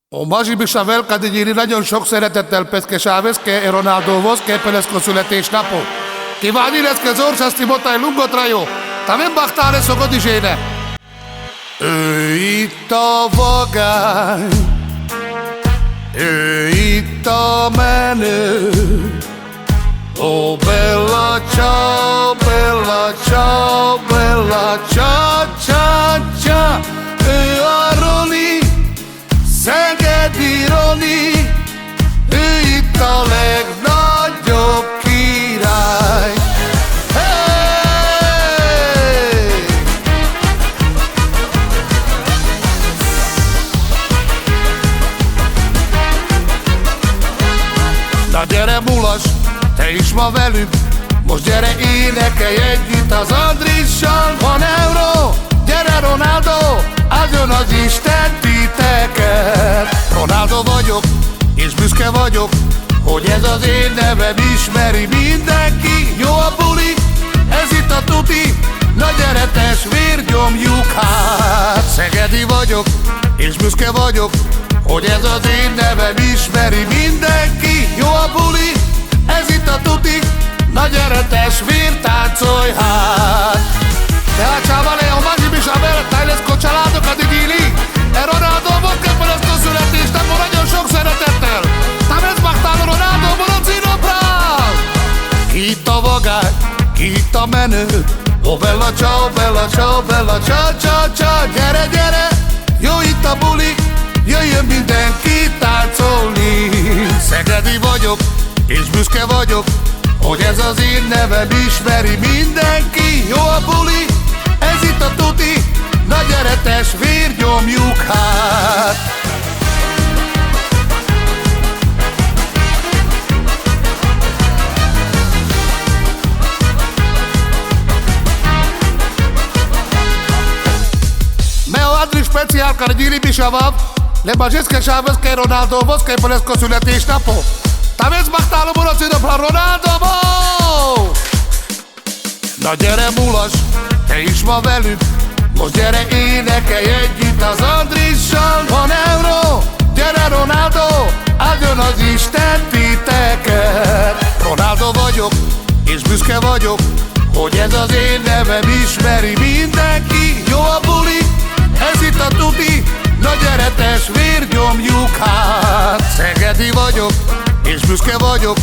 A Mazsibisa Velkadigyiri nagyon sok szeretettel Peske Sávezke, Ronaldovoszke, Pelesko születésnapot. Kívánni leszke az országszti botáj lungotra jó, ta nem baktál lesz a godizséne. Ő itt a vagány, ő itt a menő. Oh bella ciao, bella ciao, bella ciao, ciao, ciao. Ő a Roni, Szegedi Roni, ő itt a legnagyobb király. Hey! Na gyere mulas, te is ma velünk, most gyere énekelj együtt az Andrissal. Van euró, gyere Ronaldo, áldjon az Isten titeket. Ronaldo vagyok, és büszke vagyok, hogy ez az én nevem ismeri mindenki. Jó a buli, ez itt a tuti, na gyere testvér, nyomjuk hát. Szegedi vagyok, és büszke vagyok, hogy ez az én nevem ismeri mindenki. Jó a buli, ez itt a tuti, na gyere testvér, táncolj hát. Te chavale, a Mazsibisa Velkadigyiri családokat igényli. Ronaldo Vodka Pelesko születésnapon nagyon sok szeretettel. Tam ez baktál Ronaldo Borocino. Ki itt a vagány, ki itt a menő. Oh bella ciao, bella ciao, bella ciao, ciao, ciao. Gyere, gyere, jó itt a buli, jöjjön mindenki táncolni. Szegedi vagyok, és büszke vagyok, hogy ez az én nevem ismeri mindenki. Jó a buli, ez itt a tuti, na gyere testvér, nyomjuk hát. Meo Andri speciál Kargyiri Bisavav, leba Zseske Sávezke, Ronaldovoszke, Pelesko születésnapot. Tam ez baktál a Borocino Ronaldo. Na gyere mulas, te is ma velünk, most gyere énekelj együtt az Andrissal. Van euró, gyere Ronaldo, áldjon az Isten titeket. Ronaldo vagyok, és büszke vagyok, hogy ez az én nevem ismeri mindenki. Jó a buli, ez itt a tuti, na gyere testvér, nyomjuk hát. Szegedi vagyok, és büszke vagyok,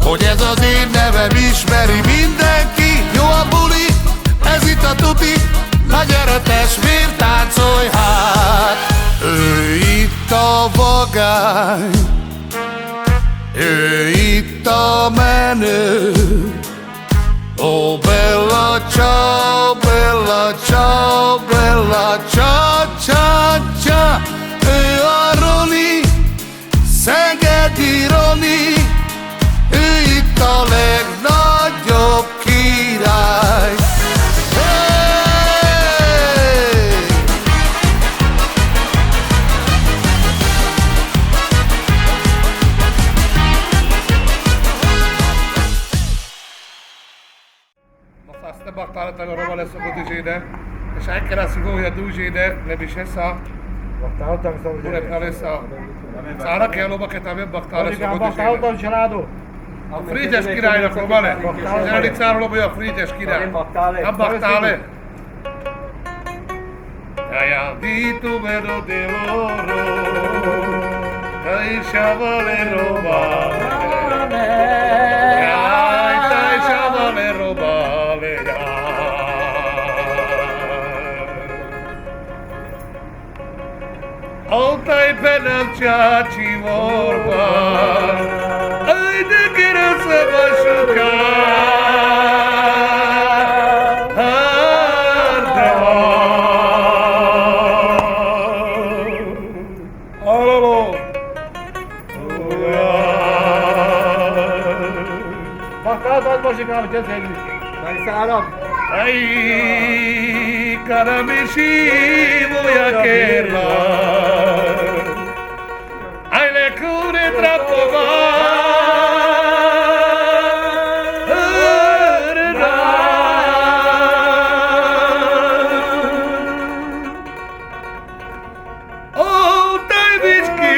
hogy ez az én nevem ismeri mindenki. Jó a buli, ez itt a tuti, na gyere testvér, táncolj hát. Ő itt a vagány, ő itt a menő. Oh bella ciao, bella ciao, bella ciao, ciao, ciao. Ő a Roni, Szegedi Roni, ő itt a legnagyobb király. Hey! No sad ste baktale tako robale su godižine, šajkera si goja dužine, ne bi šesa. Bude kalesa. Szára kell oba nem baktál lesz a godizsének. A Frigyes királynak robale. Zselicáról oba a Frigyes király. Nem baktál le. Jajá, ditu vedo de loro, taj savale robale. Jaj, taj savale robale, jaj. Altaj penelčáči vorba, aj de kera se vašuka. Hardeva. Alalo. Baktál muzsikám, gyertek! Megszállom! Aj, karamisi moja kerla. Aj le kure trapova. Oh, taj bički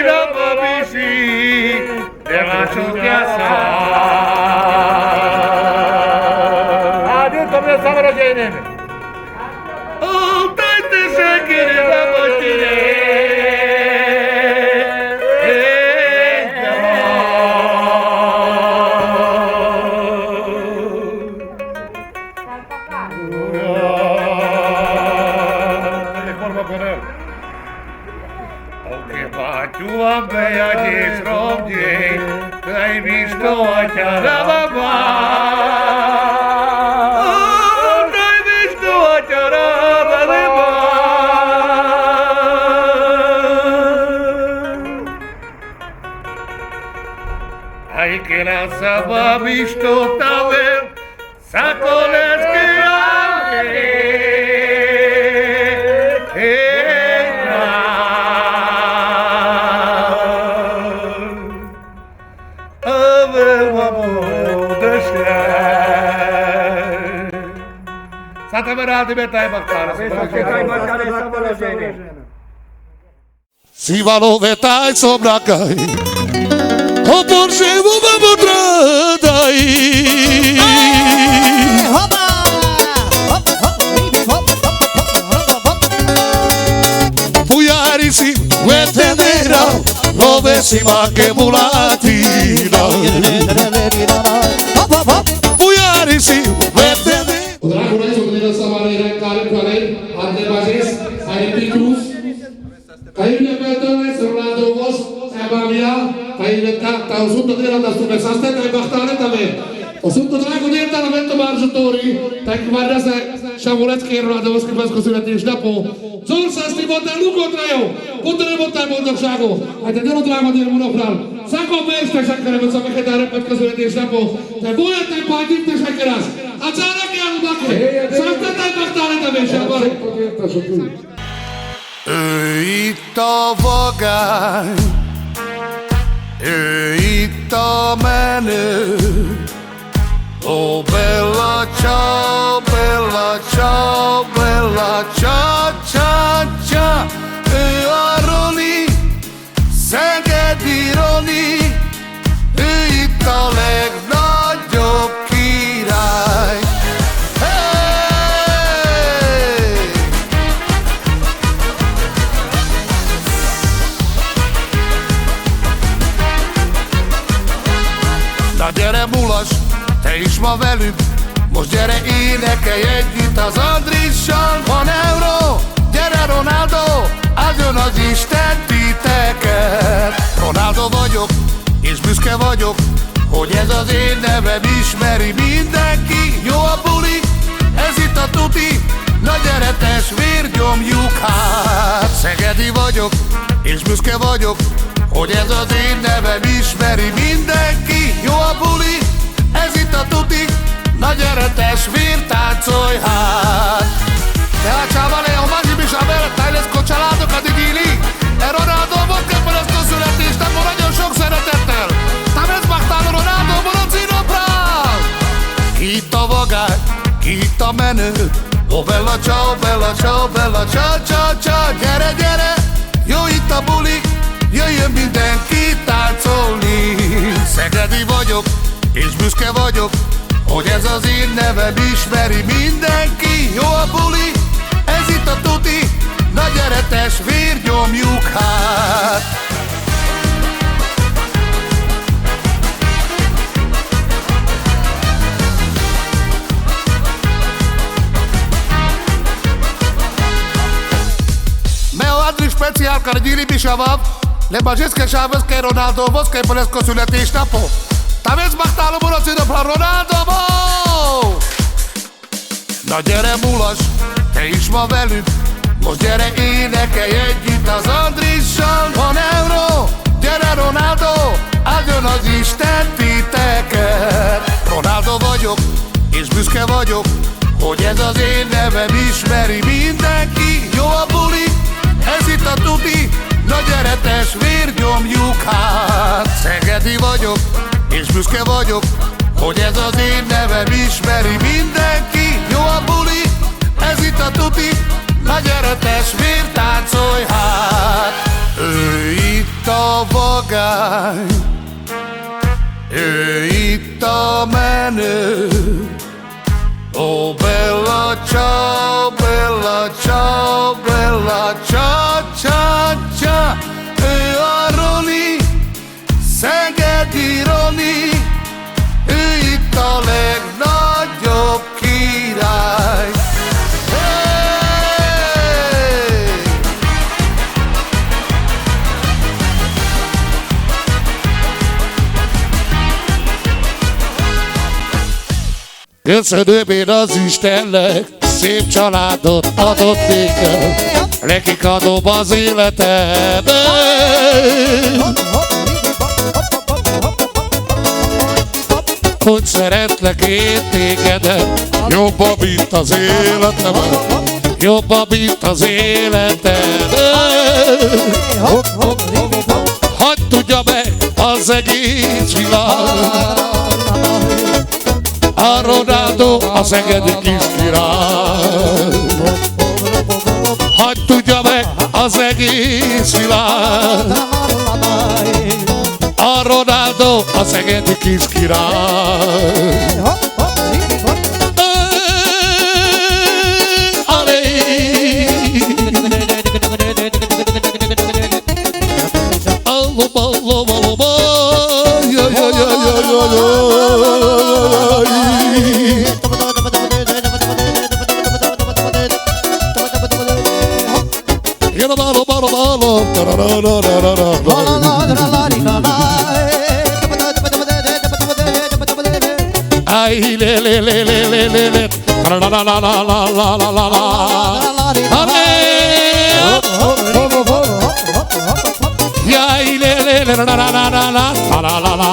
Батюва бея десь робдей, дай мишто чараба. Дай мишто чараба. Ай кера саба мишто таве, саколес кираме. Santa Maria Betai Baktara. Si való vetáj szobrakaj, a porzsévóba bodradai. Fujari si vetedera, lo vesima che mulatina. Fujari si vetedera. Dragulai Sogdina Samarira Karim Khalil, Adne Bazis, Haiti Cruz, Kairine Peltones, Ronaldo Vos, Ebamia, Kairine Tausunto Dira da Stupesaste, Tai Bahtare Tame. Osunto Dragonér Talamento Marzsatóri, Tai Kvarreze, Samulecki Ronaldo Vos Kipeszko születésnapó. Zorszászti mondtál, lukott rajó, puttani mondtál boldogságó. Hát egy nagyon drágadér munokrál. Szakon beestek kerülött a Meketár repet közületésnapó. Te bolyatták pátyintesek kerász. A cárak járulnak ki! Szaktatták megtállít a vésában! Ő itt a vagány, ő itt a menő. Ó, bella ciao, bella ciao, bella ciao, ciao, ciao. Ő a Roni, Szegedi Roni, ő itt a legnagyobb király. Hey! Na gyere mulas, te is ma velünk, most gyere énekelj együtt az Andrissal. Van euró, gyere Ronaldo, áldjon az Isten titeket. Ronaldo vagyok, és büszke vagyok, hogy ez az én nevem ismeri mindenki. Jó a buli, ez itt a tuti, na gyere testvér, nyomjuk hát. Szegedi vagyok, és büszke vagyok, hogy ez az én nevem ismeri mindenki. Jó a buli, ez itt a tuti, na gyere testvér, táncolj hát. Te a chavale, a magi bisabel, Tajleszko családokat igili. E Ronaldo volt keppelesztő születésnapon, nagyon sok szeretettel. Tamez Baktál Ronaldo, Borocino Prál. Ki itt a vagány, ki itt a menő. Oh bella ciao, bella ciao, bella ciao, ciao, ciao. Gyere, gyere, jó itt a buli, jöjjön mindenki táncolni. Szegedi vagyok, és büszke vagyok, hogy ez az én nevem ismeri mindenki. Jó a buli, ez itt a tuti, na gyere testvér, nyomjuk hát. Meo Andris speciál Kargyili Bisavav, Lebazsiszke Sávözke Ronaldo Voszke Poleszko születésnapó. Tamez Baktál Borocino Prál Ronaldo. Na gyere mulas, te is ma velünk, most gyere énekelj együtt az Andrissal. Van euró, gyere Ronaldo, áldjon az Isten titeket. Ronaldo vagyok, és büszke vagyok, hogy ez az én nevem ismeri mindenki. Jó a buli, ez itt a tuti, na gyere testvér, nyomjuk hát. Szegedi vagyok, és büszke vagyok, hogy ez az én nevem ismeri mindenki. Jó a buli, ez itt a tuti, na gyere testvér, táncolj hát. Ő itt a vagány, ő itt a menő. Oh bella ciao, bella ciao, bella ciao, ciao, ciao. Ő a Roni, Szegedi Roni, ő itt a legnagyobb király. Hey! Köszönöm én az Istennek, szép családot adott nékem, nekik adom az életemet. Hogy szeretlek én tégedet, jobban, mint az életemet, jobban, mint az életemet. Hadd tudja meg az egész világ, a Ronaldo a szegedi kis király. Hadd tudja meg az egész világ, a Ronaldo a szegedi kis király. Ay, le le le le le le le, la la la la la la la la la la. Ay, le le le la la la la la la la la.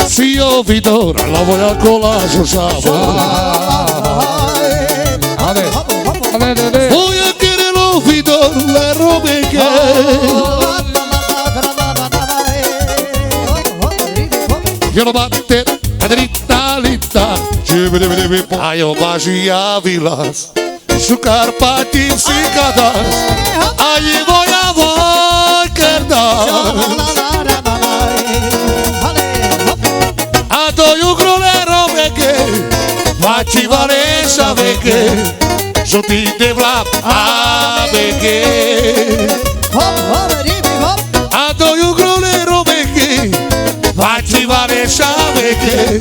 Si io vi do la voy a colar su sabor, voy a querer olvidar la robe que io lo batte a dritta litta. Ai o magia vilas, su Carpati cicadas, allí voy a quedar. A doju grolero veke, mači Valenša veke, že ti te vlap a veke. A doju grolero veke, mači Valenša veke,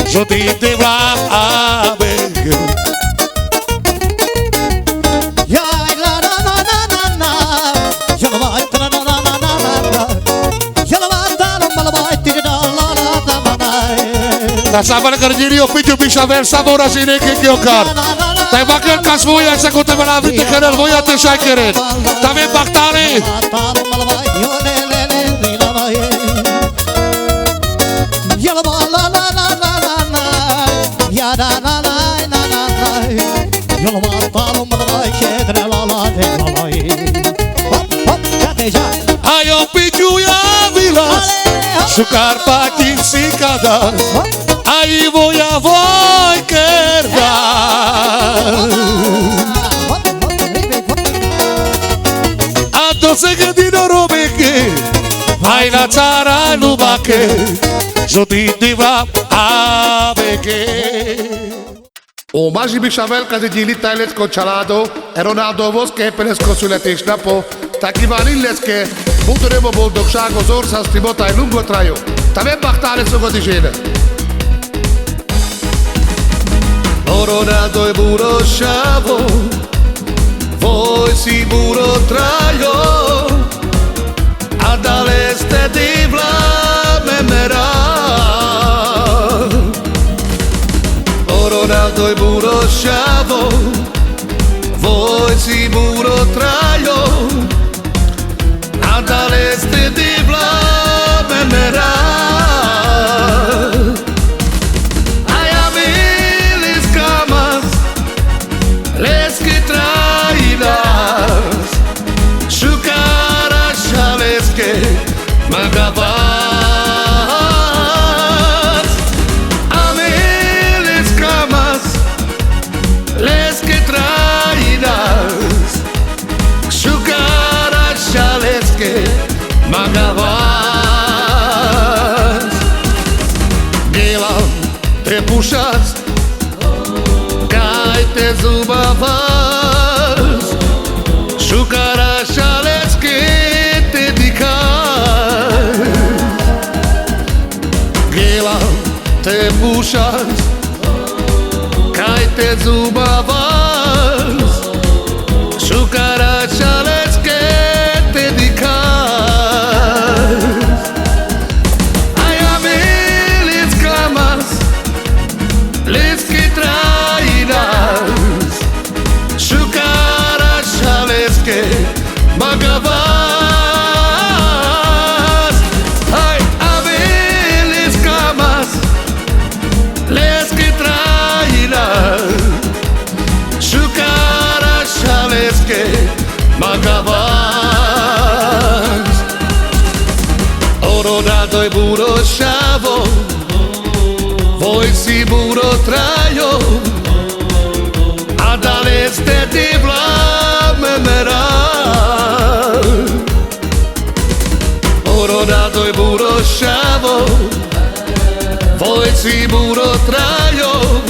že ti te vlap a veke. Da sabana cardirio pichu bishavel sabora sine que kiocar. Tai bakal kas voya se kote bela vite kenel voya te shaikeren. Tame baktare. Ayo pichu ya vilas, su Carpati cicadas. Ahí voy a quedar. A doce que dino robeke, baila chara lubake, yo ti va a beke. O mázsi Bisavelka az egy illitájlecko családó, e Ronaldohoz képeleszko születésnapó, te kíván illeszke, mutorém a boldogság az országszti botáj lungot rájó, te megbaktál egy szogod is élet. Ronaldo è puro sciavo, voi si puro traio, ad all'este di Vlamemera. Ronaldo è puro sciavo, voi si puro traio, ad all'este di Vlamemera. Magavas, a mí les camas, les que traídas, su cara chales que magavas, Gelam te pušas, kaj te zubavas, su cara puxas, cai te zubavas, cucarachas que te dedicas. Ai a mí les clamas, les que trairás, cucarachas que magavas. Ai a mí les clamas, les que trairás, cucarachas que magavas. Oro dado e buro chavo, voi si buro trajo, a daleste di blamemera. Oro dado e buro chavo, voi si buro trajo,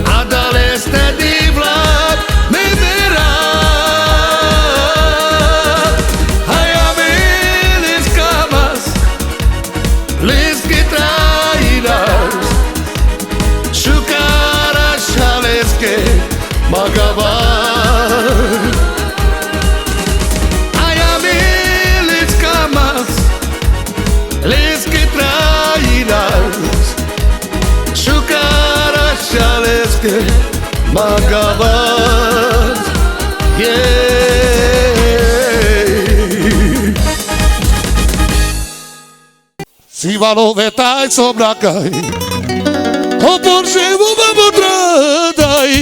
a daleste di blamemera. Ai a mí les camas, les que trairás, cucarachas que magavas. Ai a mí les camas, les que trairás, cucarachas que magavas. Yeah. Si valo vetai sobra cai, o por cevo vamos tradai.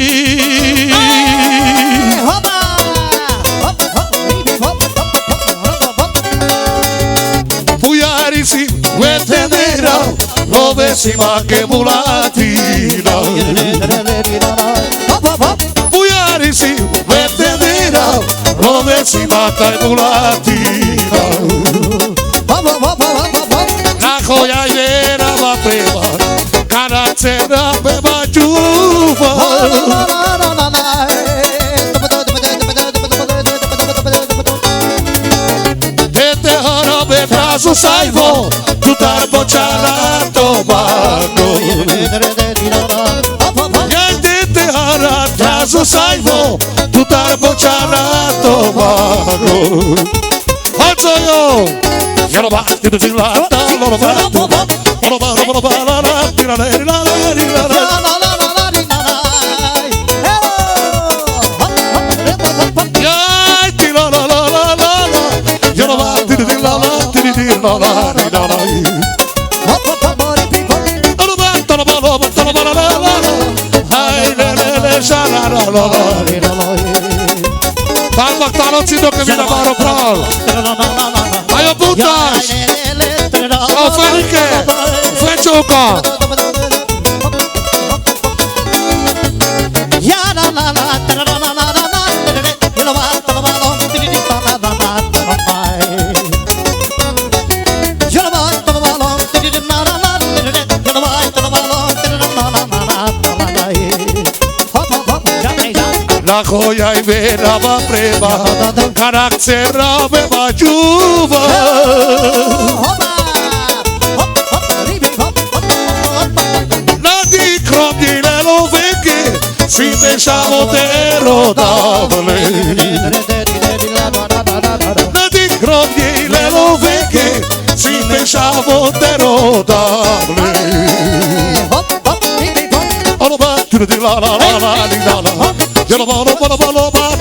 Puiarisi, uetedera, lo vesima che mulatina. Puiarisi, uetedera, lo vesima che mulatina. La joia era la prima, carazzera beva giuva. E te harabe traso saivo, tutta bocciara tomaco. E te harabe traso saivo, tutta bocciara tomaco. Alzo io! Yellow box, did the la la la Palma talocito che viene a Maro Prol. Vai a puntas! Oh, Felice! Fecciuca! La joia e vera va prema, carazzera beva giuva. La di cromdile lo vecchie, si pensavo te rodavole. La di cromdile lo vecchie, si pensavo te rodavole. La la la la la la. Yellow ball, ball, ball, ball,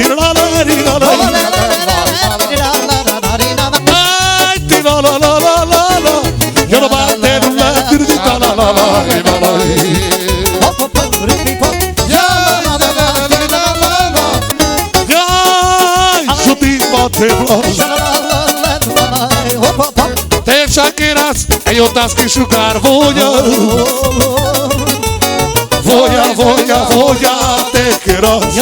la la la la la. La la la la la la. Yellow ball, la la la la la. Te shakiras, ellos que sugar voya. Voya, te queras.